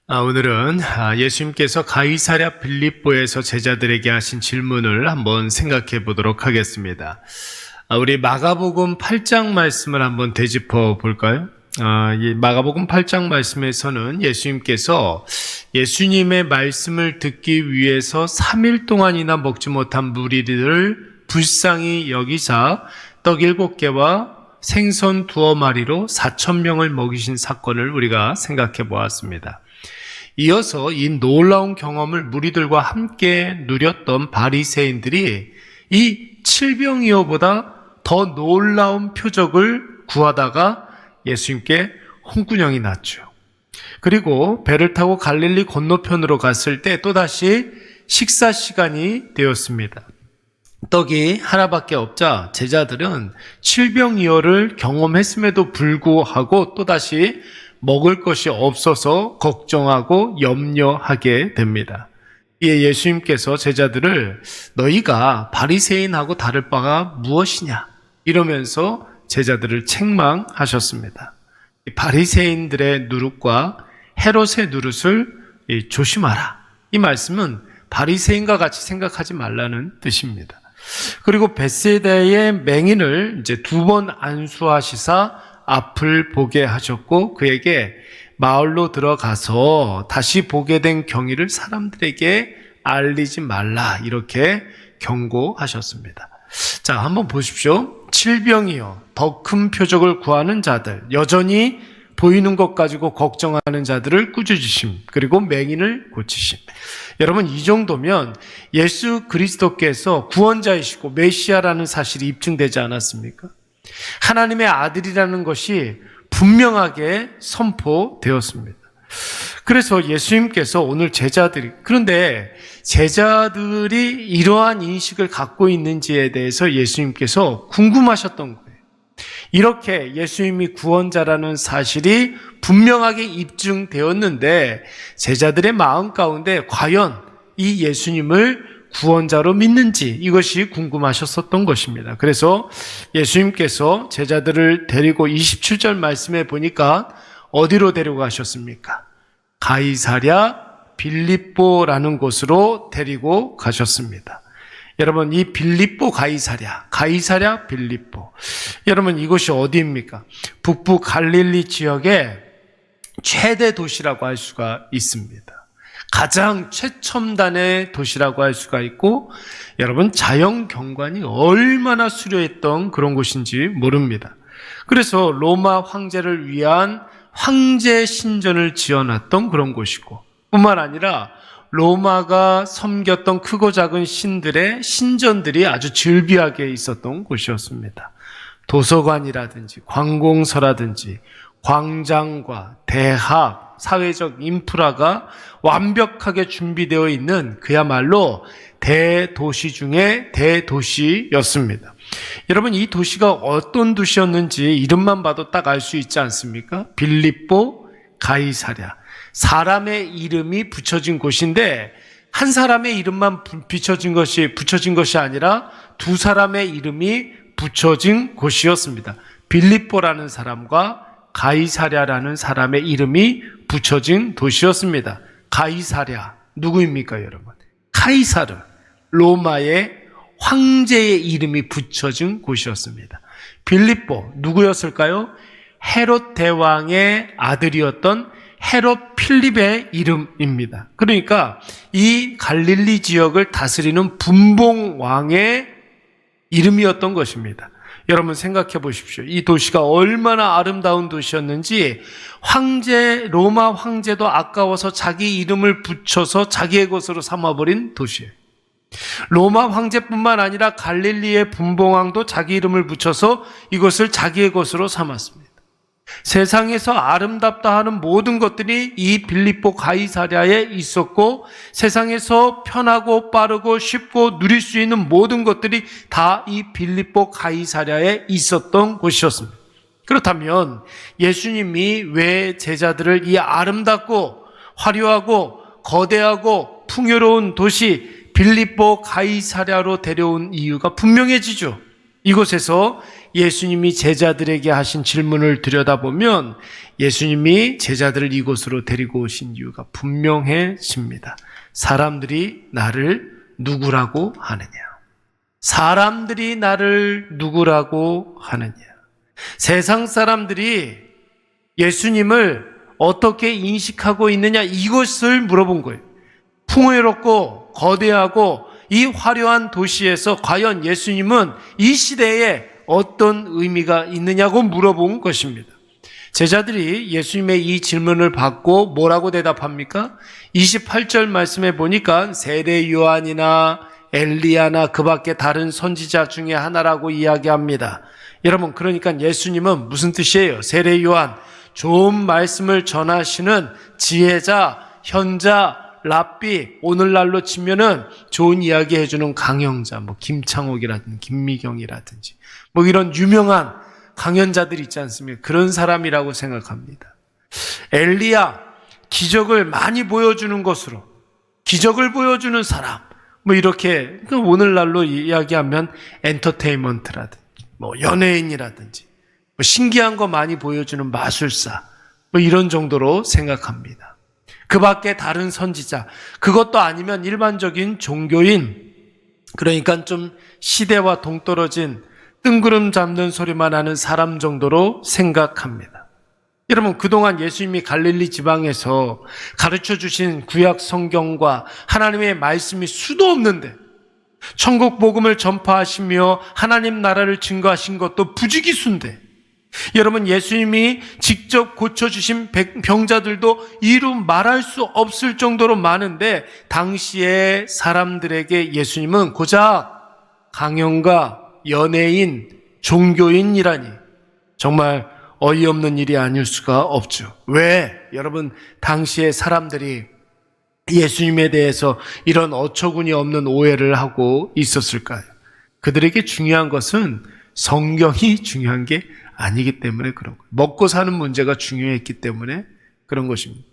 오늘은 예수님께서 가이사랴 빌립보에서 제자들에게 하신 질문을 한번 생각해 보도록 하겠습니다. 우리 마가복음 8장 말씀을 한번 되짚어 볼까요? 이 마가복음 8장 말씀에서는 예수님께서 예수님의 말씀을 듣기 위해서 3일 동안이나 먹지 못한 무리들을 불쌍히 여기사 떡 7개와 생선 2마리로 4,000명을 먹이신 사건을 우리가 생각해 보았습니다. 이어서 이 놀라운 경험을 무리들과 함께 누렸던 바리새인들이 이 칠병이어보다 더 놀라운 표적을 구하다가 예수님께 홍군형이 났죠. 그리고 배를 타고 갈릴리 건너편으로 갔을 때 또다시 식사 시간이 되었습니다. 떡이 하나밖에 없자 제자들은 칠병이어를 경험했음에도 불구하고 또다시 먹을 것이 없어서 걱정하고 염려하게 됩니다. 이에 예수님께서 제자들을 너희가 바리새인하고 다를 바가 무엇이냐 이러면서 제자들을 책망하셨습니다. 바리새인들의 누룩과 헤롯의 누룩을 조심하라. 이 말씀은 바리새인과 같이 생각하지 말라는 뜻입니다. 그리고 벳세다의 맹인을 이제 2번 안수하시사 앞을 보게 하셨고 그에게 마을로 들어가서 다시 보게 된 경위를 사람들에게 알리지 말라 이렇게 경고하셨습니다. 자, 한번 보십시오. 칠병이요, 더 큰 표적을 구하는 자들, 여전히 보이는 것 가지고 걱정하는 자들을 꾸짖으심, 그리고 맹인을 고치심. 여러분, 이 정도면 예수 그리스도께서 구원자이시고 메시아라는 사실이 입증되지 않았습니까? 하나님의 아들이라는 것이 분명하게 선포되었습니다. 그래서 예수님께서 오늘 그런데 제자들이 이러한 인식을 갖고 있는지에 대해서 예수님께서 궁금하셨던 거예요. 이렇게 예수님이 구원자라는 사실이 분명하게 입증되었는데 제자들의 마음 가운데 과연 이 예수님을 구원자로 믿는지 이것이 궁금하셨었던 것입니다. 그래서 예수님께서 제자들을 데리고 27절 말씀에 보니까 어디로 데려가셨습니까? 가이사랴 빌립보라는 곳으로 데리고 가셨습니다. 여러분, 이 빌립보 가이사랴 빌립보. 여러분, 이곳이 어디입니까? 북부 갈릴리 지역의 최대 도시라고 할 수가 있습니다. 가장 최첨단의 도시라고 할 수가 있고, 여러분, 자연 경관이 얼마나 수려했던 그런 곳인지 모릅니다. 그래서 로마 황제를 위한 황제 신전을 지어놨던 그런 곳이고, 뿐만 아니라 로마가 섬겼던 크고 작은 신들의 신전들이 아주 즐비하게 있었던 곳이었습니다. 도서관이라든지 관공서라든지 광장과 대학, 사회적 인프라가 완벽하게 준비되어 있는 그야말로 대도시 중에 대도시였습니다. 여러분, 이 도시가 어떤 도시였는지 이름만 봐도 딱 알 수 있지 않습니까? 빌립보 가이사랴. 사람의 이름이 붙여진 곳인데 한 사람의 이름만 붙여진 것이 아니라 두 사람의 이름이 붙여진 곳이었습니다. 빌립보라는 사람과 가이사랴라는 사람의 이름이 붙여진 도시였습니다. 가이사랴, 누구입니까, 여러분? 카이사르, 로마의 황제의 이름이 붙여진 곳이었습니다. 빌립보, 누구였을까요? 헤롯 대왕의 아들이었던 헤롯 필립의 이름입니다. 그러니까 이 갈릴리 지역을 다스리는 분봉왕의 이름이었던 것입니다. 여러분 생각해 보십시오. 이 도시가 얼마나 아름다운 도시였는지 로마 황제도 아까워서 자기 이름을 붙여서 자기의 것으로 삼아버린 도시예요. 로마 황제뿐만 아니라 갈릴리의 분봉왕도 자기 이름을 붙여서 이것을 자기의 것으로 삼았습니다. 세상에서 아름답다 하는 모든 것들이 이 빌립보 가이사랴에 있었고 세상에서 편하고 빠르고 쉽고 누릴 수 있는 모든 것들이 다 이 빌립보 가이사랴에 있었던 곳이었습니다. 그렇다면 예수님이 왜 제자들을 이 아름답고 화려하고 거대하고 풍요로운 도시 빌립보 가이사랴로 데려온 이유가 분명해지죠. 이곳에서 예수님이 제자들에게 하신 질문을 들여다보면 예수님이 제자들을 이곳으로 데리고 오신 이유가 분명해집니다. 사람들이 나를 누구라고 하느냐? 사람들이 나를 누구라고 하느냐? 세상 사람들이 예수님을 어떻게 인식하고 있느냐, 이것을 물어본 거예요. 풍요롭고 거대하고 이 화려한 도시에서 과연 예수님은 이 시대에 어떤 의미가 있느냐고 물어본 것입니다. 제자들이 예수님의 이 질문을 받고 뭐라고 대답합니까? 28절 말씀에 보니까 세례 요한이나 엘리야나 그 밖에 다른 선지자 중에 하나라고 이야기합니다. 여러분, 그러니까 예수님은 무슨 뜻이에요? 세례 요한, 좋은 말씀을 전하시는 지혜자, 현자, 랍비, 오늘날로 치면은 좋은 이야기 해주는 강형자, 김창옥이라든지 김미경이라든지 이런 유명한 강연자들 있지 않습니까? 그런 사람이라고 생각합니다. 엘리야, 기적을 많이 보여주는 것으로, 기적을 보여주는 사람, 이렇게 오늘날로 이야기하면 엔터테인먼트라든지 연예인이라든지 신기한 거 많이 보여주는 마술사, 이런 정도로 생각합니다. 그 밖에 다른 선지자, 그것도 아니면 일반적인 종교인, 그러니까 좀 시대와 동떨어진 뜬구름 잡는 소리만 하는 사람 정도로 생각합니다. 여러분, 그동안 예수님이 갈릴리 지방에서 가르쳐 주신 구약 성경과 하나님의 말씀이 수도 없는데 천국 복음을 전파하시며 하나님 나라를 증거하신 것도 부지기수인데, 여러분, 예수님이 직접 고쳐주신 병자들도 이루 말할 수 없을 정도로 많은데 당시의 사람들에게 예수님은 고작 강연가, 연예인, 종교인이라니 정말 어이없는 일이 아닐 수가 없죠. 왜? 여러분, 당시의 사람들이 예수님에 대해서 이런 어처구니 없는 오해를 하고 있었을까요? 그들에게 중요한 것은 성경이 중요한 게 아니기 때문에 그런 거예요. 먹고 사는 문제가 중요했기 때문에 그런 것입니다.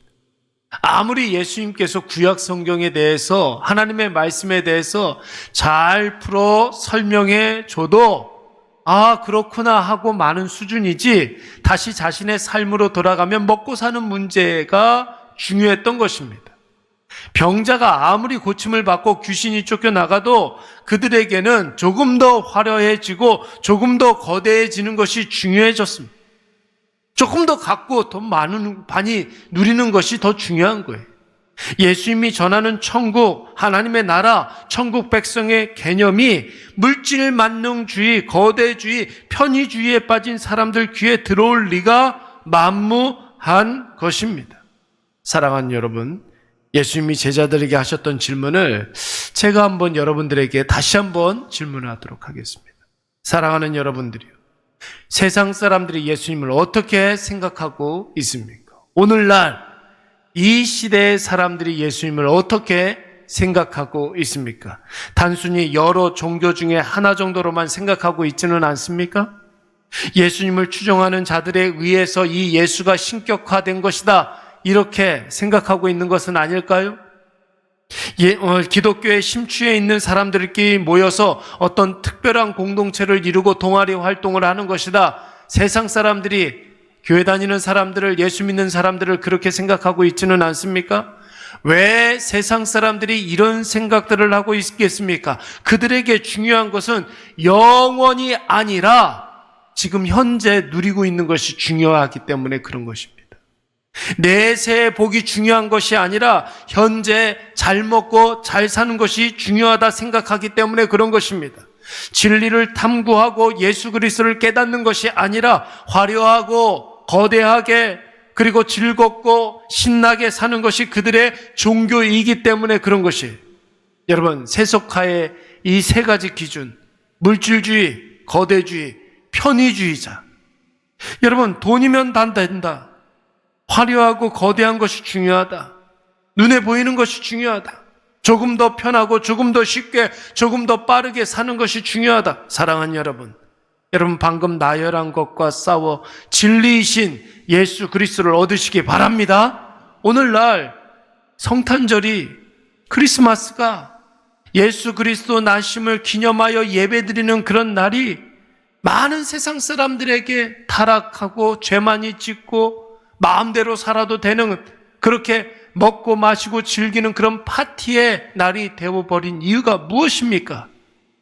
아무리 예수님께서 구약 성경에 대해서, 하나님의 말씀에 대해서 잘 풀어 설명해 줘도 그렇구나 하고 마는 수준이지, 다시 자신의 삶으로 돌아가면 먹고 사는 문제가 중요했던 것입니다. 병자가 아무리 고침을 받고 귀신이 쫓겨나가도 그들에게는 조금 더 화려해지고 조금 더 거대해지는 것이 중요해졌습니다. 조금 더 갖고 더 많이 누리는 것이 더 중요한 거예요. 예수님이 전하는 천국, 하나님의 나라, 천국 백성의 개념이 물질 만능주의, 거대주의, 편의주의에 빠진 사람들 귀에 들어올 리가 만무한 것입니다. 사랑하는 여러분, 예수님이 제자들에게 하셨던 질문을 제가 한번 여러분들에게 다시 한번 질문하도록 하겠습니다. 사랑하는 여러분들이요, 세상 사람들이 예수님을 어떻게 생각하고 있습니까? 오늘날 이 시대의 사람들이 예수님을 어떻게 생각하고 있습니까? 단순히 여러 종교 중에 하나 정도로만 생각하고 있지는 않습니까? 예수님을 추종하는 자들에 의해서 이 예수가 신격화된 것이다, 이렇게 생각하고 있는 것은 아닐까요? 기독교에 심취해 있는 사람들끼리 모여서 어떤 특별한 공동체를 이루고 동아리 활동을 하는 것이다, 세상 사람들이, 교회 다니는 사람들을, 예수 믿는 사람들을 그렇게 생각하고 있지는 않습니까? 왜 세상 사람들이 이런 생각들을 하고 있겠습니까? 그들에게 중요한 것은 영원이 아니라 지금 현재 누리고 있는 것이 중요하기 때문에 그런 것입니다. 내세의 복이 중요한 것이 아니라 현재 잘 먹고 잘 사는 것이 중요하다 생각하기 때문에 그런 것입니다. 진리를 탐구하고 예수 그리스도를 깨닫는 것이 아니라 화려하고 거대하게, 그리고 즐겁고 신나게 사는 것이 그들의 종교이기 때문에 그런 것이에요. 여러분, 세속화의 이 세 가지 기준, 물질주의, 거대주의, 편의주의자, 여러분, 돈이면 다 된다, 화려하고 거대한 것이 중요하다, 눈에 보이는 것이 중요하다, 조금 더 편하고 조금 더 쉽게 조금 더 빠르게 사는 것이 중요하다. 사랑하는 여러분, 방금 나열한 것과 싸워 진리이신 예수 그리스도를 얻으시기 바랍니다. 오늘날 성탄절이, 크리스마스가 예수 그리스도 나심을 기념하여 예배드리는 그런 날이 많은 세상 사람들에게 타락하고 죄 많이 짓고 마음대로 살아도 되는, 그렇게 먹고 마시고 즐기는 그런 파티의 날이 되어버린 이유가 무엇입니까?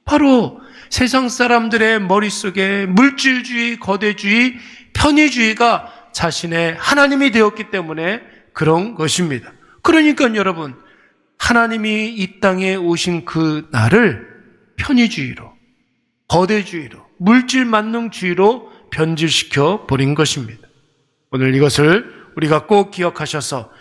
바로 세상 사람들의 머릿속에 물질주의, 거대주의, 편의주의가 자신의 하나님이 되었기 때문에 그런 것입니다. 그러니까 여러분, 하나님이 이 땅에 오신 그 날을 편의주의로, 거대주의로, 물질만능주의로 변질시켜 버린 것입니다. 오늘 이것을 우리가 꼭 기억하셔서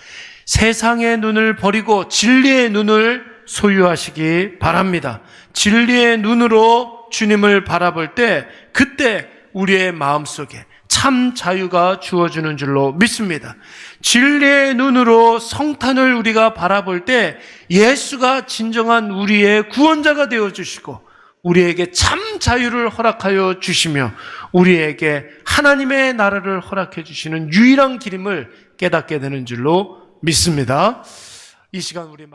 세상의 눈을 버리고 진리의 눈을 소유하시기 바랍니다. 진리의 눈으로 주님을 바라볼 때 그때 우리의 마음속에 참 자유가 주어지는 줄로 믿습니다. 진리의 눈으로 성탄을 우리가 바라볼 때 예수가 진정한 우리의 구원자가 되어주시고 우리에게 참 자유를 허락하여 주시며 우리에게 하나님의 나라를 허락해 주시는 유일한 길임을 깨닫게 되는 줄로 믿습니다. 이 시간 우리